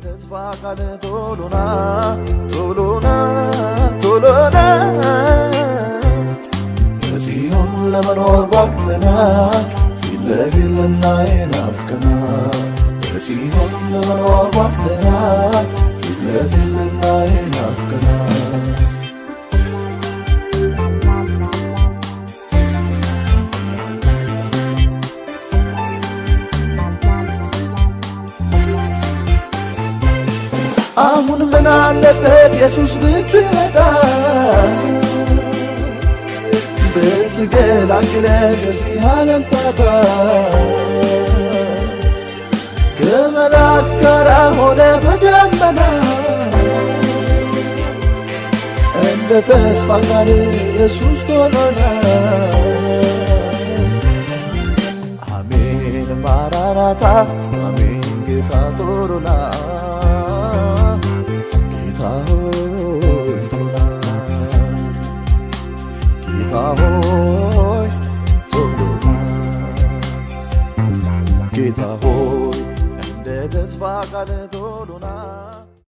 ተስፋ ቃል ቶሎና ቶሎና ቶሎና በጽዮን ለመኖር ጓጉተናል ፊት ለፊት ልናይ ናፍቀናል በጽዮን ለመኖር ጓጉተናል ፊት ለፊት ልናይ ናፍቀናል አሁን ምን አለበት ኢየሱስ ብትመጣ ብትገላግለን ከዚህ ዓለም ጣጣ ከመላእክት ጋር ሆነ በደመና እንደ ተስፋ ቃል ኢየሱስ ቶሎና አሜን ማራናታ አሜን ጌታ ቶሎና ጌታ ሆይ እንደ ተስፋ ቃል ቶሎና